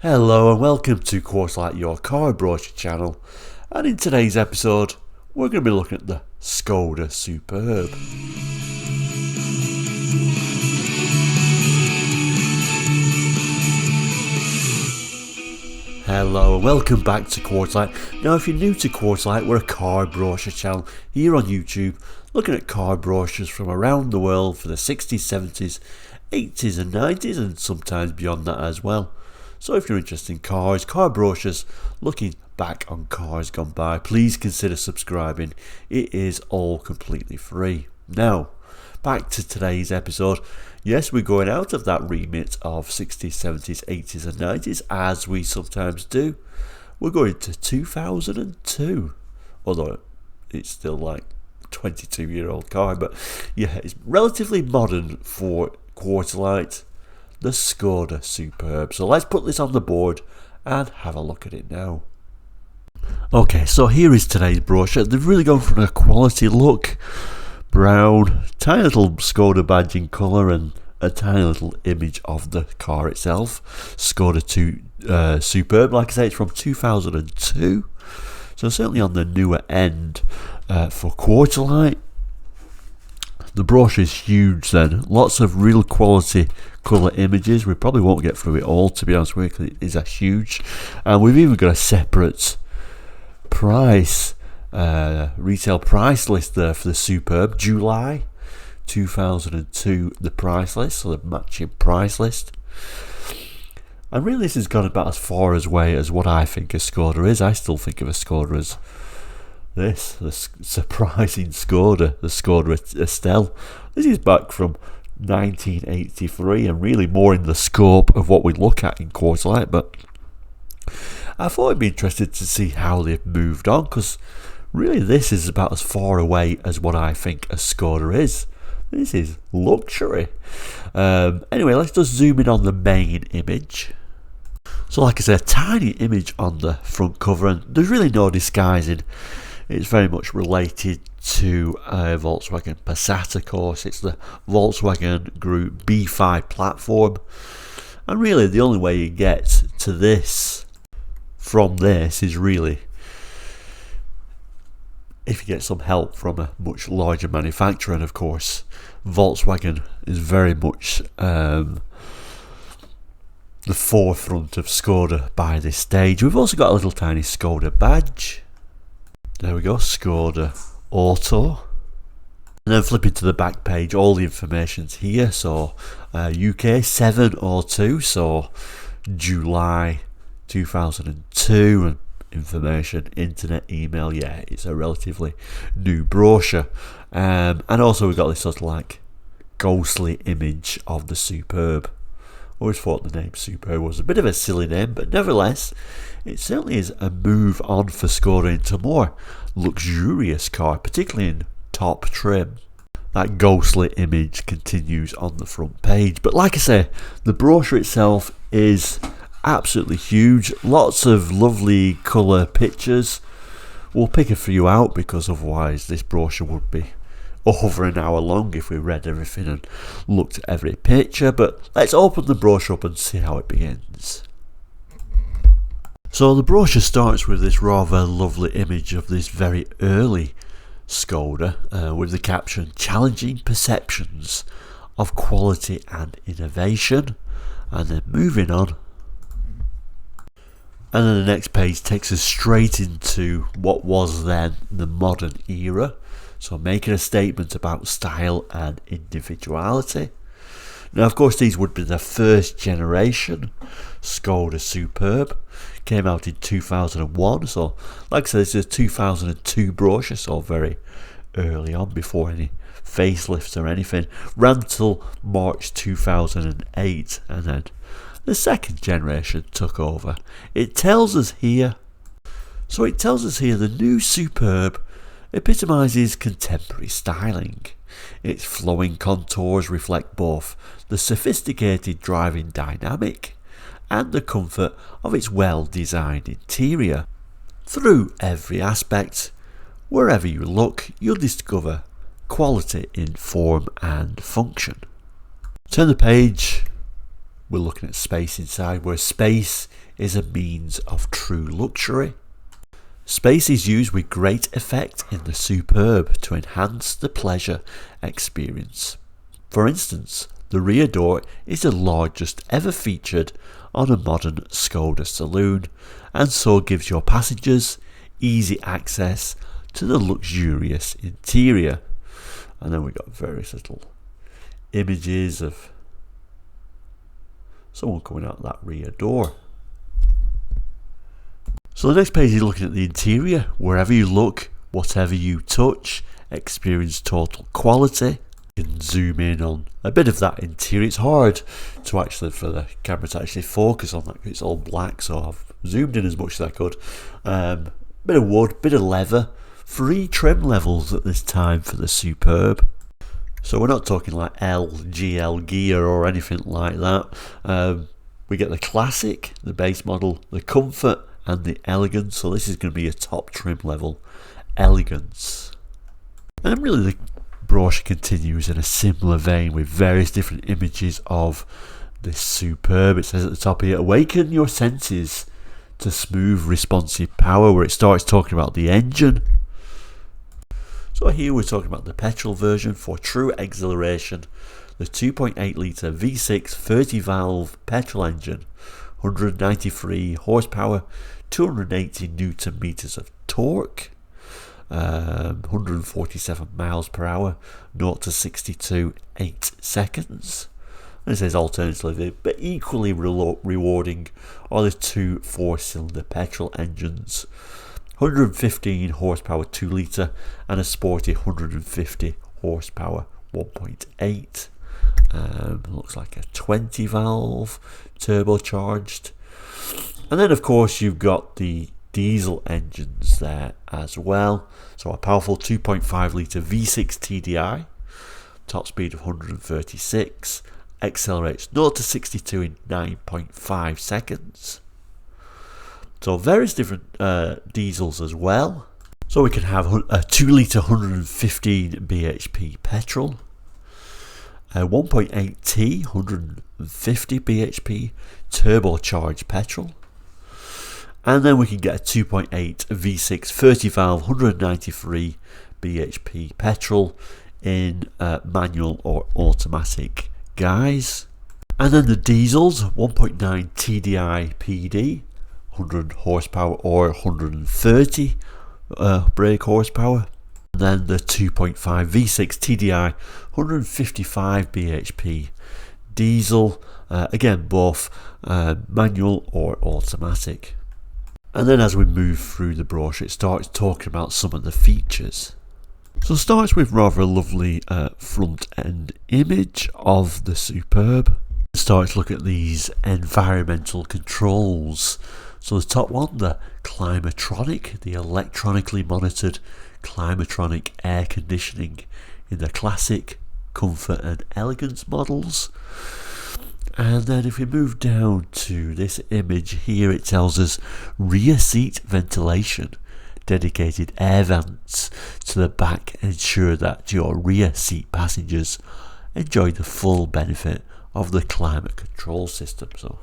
Hello and welcome to Quarterlight, your car brochure channel, and in today's episode we're going to be looking at the Skoda Superb. Hello and welcome back to Quarterlight. Now if you're new to Quarterlight, we're a car brochure channel here on YouTube looking at car brochures from around the world for the 60s, 70s, 80s and 90s and sometimes beyond that as well. So if you're interested in cars, car brochures, looking back on cars gone by, please consider subscribing. It is all completely free. Now, back to today's episode. Yes, we're going out of that remit of 60s, 70s, 80s and 90s, as we sometimes do. We're going to 2002, although it's still like a 22-year-old car, but yeah, it's relatively modern for Quarterlight. The Skoda Superb. So let's put this on the board and have a look at it now. Okay, so here is today's brochure. They've really gone for a quality look. Brown, tiny little Skoda badge in colour and a tiny little image of the car itself. Skoda Superb, like I say, it's from 2002. So certainly on the newer end for Quarterlight. The brochure is huge then, lots of real quality colour images. We probably won't get through it all, to be honest with you, because it is a huge. And we've even got a separate price, retail price list there for the Superb. July 2002, the price list, so the matching price list. And really this has gone about as far away as what I think a Skoda is. I still think of a Skoda as this, the surprising Skoda, the Skoda Estelle. This is back from 1983 and really more in the scope of what we look at in Quarterlight, but I thought it'd be interesting to see how they've moved on, because really this is about as far away as what I think a Skoda is. This is luxury. Anyway, let's just zoom in on the main image. So like I said, a tiny image on the front cover, and there's really no disguising. It's very much related to Volkswagen Passat, of course. It's the Volkswagen Group B5 platform. And really the only way you get to this from this is really if you get some help from a much larger manufacturer. And of course Volkswagen is very much the forefront of Skoda by this stage. We've also got a little tiny Skoda badge. There we go, Skoda Auto. And then flipping to the back page, all the information's here. So UK 702, so July 2002, and information, internet, email. Yeah, it's a relatively new brochure. And also we've got this sort of like ghostly image of the Superb. Always thought the name Superb was a bit of a silly name, but nevertheless it certainly is a move on for Skoda into more luxurious car, particularly in top trim. That ghostly image continues on the front page, but like I say, the brochure itself is absolutely huge. Lots of lovely colour pictures. We'll pick a few out because otherwise this brochure would be over an hour long if we read everything and looked at every picture. But let's open the brochure up and see how it begins. So the brochure starts with this rather lovely image of this very early Skoda with the caption "Challenging Perceptions of Quality and Innovation," and then moving on. And then the next page takes us straight into what was then the modern era. So making a statement about style and individuality. Now of course these would be the first generation Skoda Superb. Came out in 2001, so like I said, this is a 2002 brochure, so very early on, before any facelifts or anything. Ran till March 2008, and then the second generation took over. It tells us here the new Superb epitomises contemporary styling. Its flowing contours reflect both the sophisticated driving dynamic and the comfort of its well-designed interior. Through every aspect, wherever you look, you'll discover quality in form and function. Turn the page. we're looking at space inside, where space is a means of true luxury. Space is used with great effect in the Superb to enhance the pleasure experience. For instance, the rear door is the largest ever featured on a modern Skoda saloon, and so gives your passengers easy access to the luxurious interior. And then we've got various little images of someone coming out that rear door. So the next page is looking at the interior. Wherever you look, whatever you touch, experience total quality. You can zoom in on a bit of that interior. It's hard to actually, for the camera to actually focus on that, because it's all black, so I've zoomed in as much as I could. Bit of wood, bit of leather, 3 trim levels at this time for the Superb. So we're not talking like LGL gear or anything like that. We get the classic, the base model, the comfort and the elegance. So this is going to be a top trim level elegance. And really the brochure continues in a similar vein with various different images of this Superb. It says at the top here, awaken your senses to smooth responsive power, where it starts talking about the engine. So here we're talking about the petrol version for true exhilaration. The 2.8 litre V6 30 valve petrol engine, 193 horsepower, 280 newton meters of torque, 147 miles per hour, 0 to 62 8 seconds. And it says alternatively, but equally rewarding are the 2 4-cylinder petrol engines, 115 horsepower 2 litre and a sporty 150 horsepower 1.8. Looks like a 20 valve turbocharged. And then of course you've got the diesel engines there as well. So a powerful 2.5 litre V6 TDI, top speed of 136, accelerates 0 to 62 in 9.5 seconds. So various different diesels as well. So we can have a 2 litre 115 bhp petrol, a 1.8T 150 bhp turbocharged petrol, and then we can get a 2.8 V6 30 valve 193 bhp petrol in manual or automatic guise. And then the diesels, 1.9 TDI PD, 100 horsepower or 130 brake horsepower. And then the 2.5 V6 TDI 155 bhp diesel, again both manual or automatic. And then as we move through the brochure, it starts talking about some of the features. So it starts with rather a lovely front end image of the Superb. It starts to look at these environmental controls. So the top one, the Climatronic, the electronically monitored Climatronic air conditioning in the classic, comfort and elegance models. And then if we move down to this image here, it tells us rear seat ventilation, dedicated air vents to the back ensure that your rear seat passengers enjoy the full benefit of the climate control system. So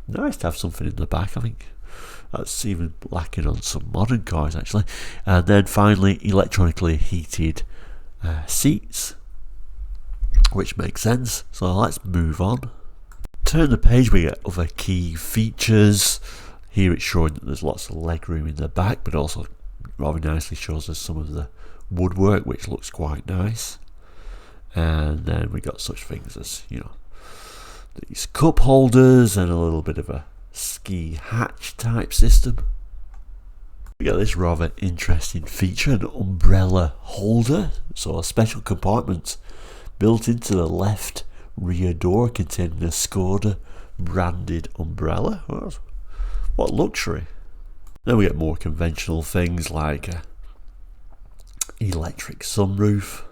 nice to have something in the back. I think that's even lacking on some modern cars actually. And then finally, electronically heated seats, which makes sense. So let's move on. Turn the page, we get other key features. Here it's showing that there's lots of legroom in the back, but also rather nicely shows us some of the woodwork, which looks quite nice. And then we got such things as, you know, these cup holders and a little bit of a ski hatch type system. We got this rather interesting feature, an umbrella holder, so a special compartment built into the left rear door containing a Skoda branded umbrella. What luxury. Then we get more conventional things like electric sunroof,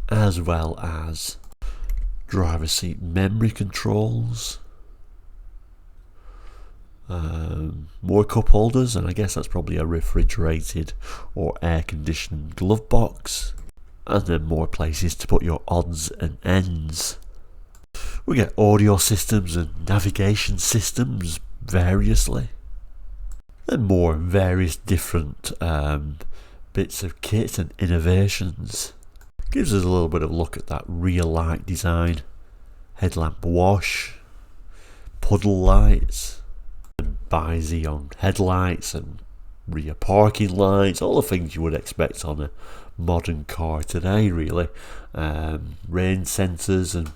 as well as driver's seat memory controls, more cup holders, and I guess that's probably a refrigerated or air conditioned glove box. and then more places to put your odds and ends. We get audio systems and navigation systems variously. Then more various different bits of kit and innovations. Gives us a little bit of a look at that rear light design, headlamp wash, puddle lights, and bi-xenon headlights and rear parking lights, all the things you would expect on a modern car today really. Rain sensors and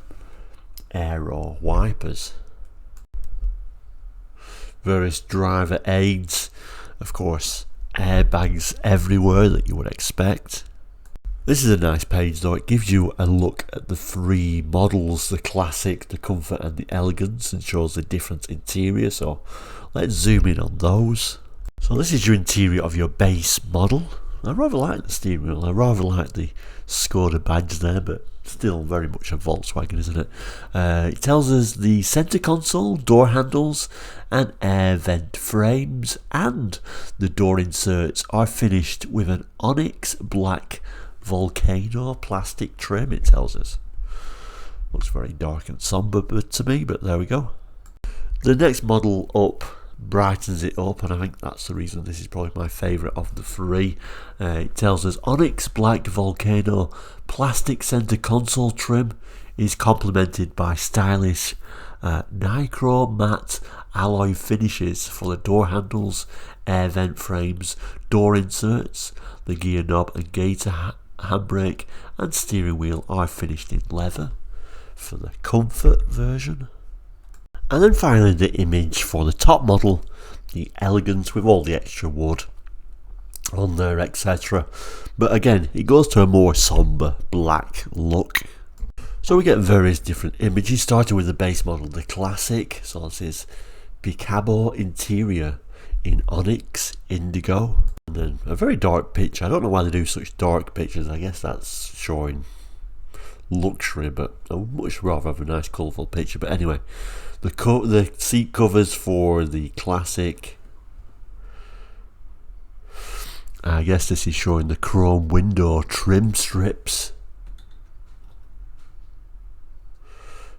aero wipers. Various driver aids, of course airbags everywhere that you would expect. This is a nice page though, it gives you a look at the three models, the classic, the comfort and the elegance, and shows the different interior, so let's zoom in on those. So this is your interior of your base model. I rather like the steering wheel, I rather like the Skoda badge there, but still very much a Volkswagen, isn't it? It tells us the centre console, door handles and air vent frames and the door inserts are finished with an onyx black volcano plastic trim, it tells us. Looks very dark and sombre to me, but there we go. The next model up brightens it up, and I think that's the reason this is probably my favourite of the three. It tells us onyx black volcano plastic centre console trim is complemented by stylish nicro matte alloy finishes for the door handles, air vent frames, door inserts. The gear knob and gator handbrake and steering wheel are finished in leather for the comfort version. And then finally the image for the top model, the elegance with all the extra wood on there, etc. But again, it goes to a more sombre black look. So we get various different images, starting with the base model, the classic. So this is Picabo interior in onyx indigo. And then a very dark picture. I don't know why they do such dark pictures. I guess that's showing luxury, but I would much rather have a nice colourful picture. But anyway, the seat covers for the classic. I guess this is showing the chrome window trim strips.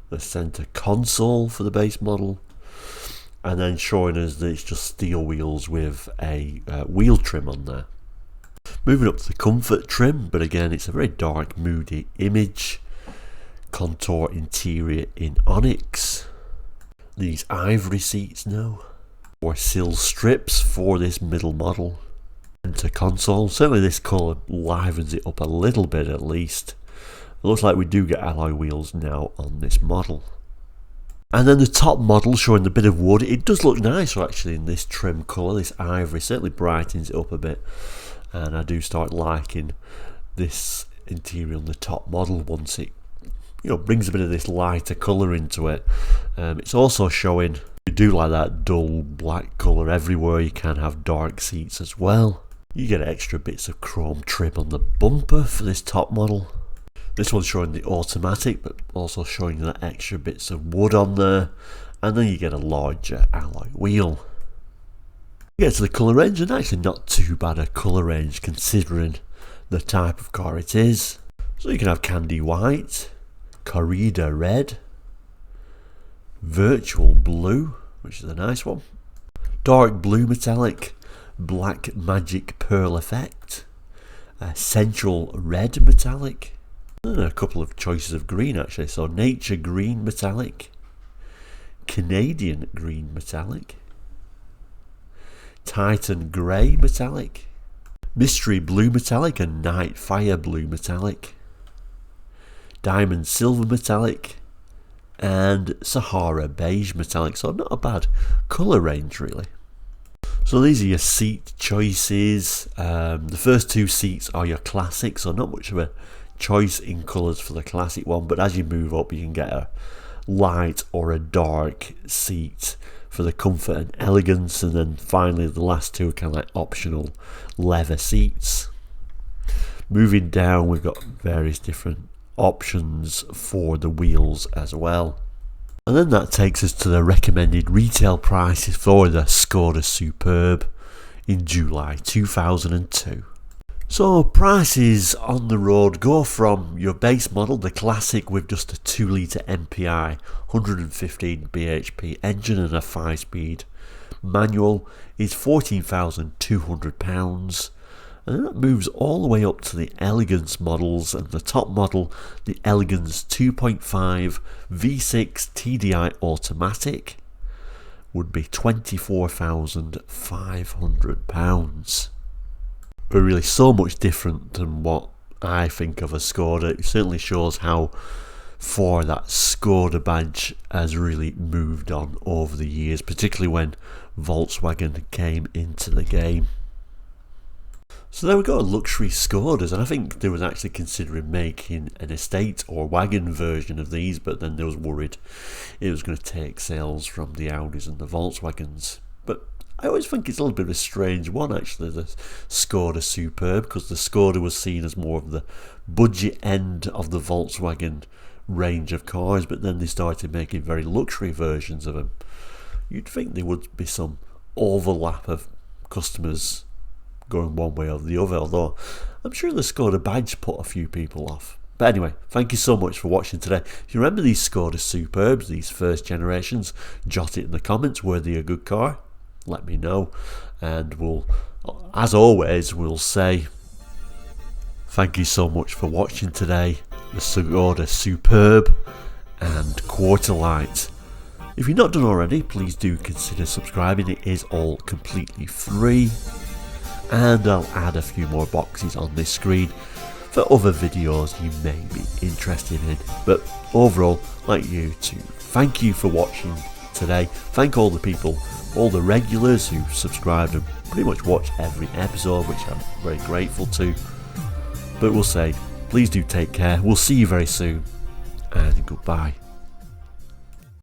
The centre console for the base model. And then showing us that it's just steel wheels with a wheel trim on there. Moving up to the comfort trim, but again it's a very dark moody image. Contour interior in onyx. These ivory seats now. Or sill strips for this middle model. Center console, certainly this colour livens it up a little bit at least. It looks like we do get alloy wheels now on this model. And then the top model showing the bit of wood, it does look nicer actually in this trim colour, this ivory certainly brightens it up a bit, and I do start liking this interior on the top model once it brings a bit of this lighter colour into it. It's also showing, you do like that dull black colour everywhere, you can have dark seats as well. You get extra bits of chrome trim on the bumper for this top model. This one's showing the automatic, but also showing the extra bits of wood on there, and then you get a larger alloy wheel. You get to the colour range, and actually not too bad a colour range considering the type of car it is. So you can have candy white, corrida red, virtual blue, which is a nice one, dark blue metallic, black magic pearl effect, central red metallic, and a couple of choices of green actually. So nature green metallic, Canadian green metallic, Titan grey metallic, mystery blue metallic and night fire blue metallic, diamond silver metallic, and Sahara beige metallic. So not a bad colour range really. So these are your seat choices. The first two seats are your classic, so not much of a choice in colours for the classic one, but as you move up you can get a light or a dark seat for the comfort and elegance, and then finally the last two are kind of like optional leather seats. Moving down we've got various different options for the wheels as well. And then that takes us to the recommended retail prices for the Skoda Superb in July 2002. So prices on the road go from your base model, the classic with just a 2 litre MPI, 115 bhp engine and a 5-speed manual is £14,200, and then that moves all the way up to the Elegance models, and the top model, the Elegance 2.5 V6 TDI automatic, would be £24,500. But really so much different than what I think of as Skoda. It certainly shows how far that Skoda badge has really moved on over the years, particularly when Volkswagen came into the game. So there we go, luxury Skodas, and I think they was actually considering making an estate or wagon version of these, but then they was worried it was going to take sales from the Audis and the Volkswagens. But I always think it's a little bit of a strange one, actually, the Skoda Superb, because the Skoda was seen as more of the budget end of the Volkswagen range of cars, but then they started making very luxury versions of them. You'd think there would be some overlap of customers going one way or the other, although I'm sure the Skoda badge put a few people off. But anyway, thank you so much for watching today. If you remember these Skoda Superbs, these first generations, jot it in the comments. Were they a good car? Let me know, and we'll, as always, we'll say thank you so much for watching today. The Skoda Superb and Quarterlight. If you've not done already, please do consider subscribing. It is all completely free, and I'll add a few more boxes on this screen for other videos you may be interested in. But overall, I'd like you to thank you for watching today. Thank all the people, all the regulars who subscribed and pretty much watch every episode, which I'm very grateful to. But we'll say, please do take care. We'll see you very soon, and goodbye.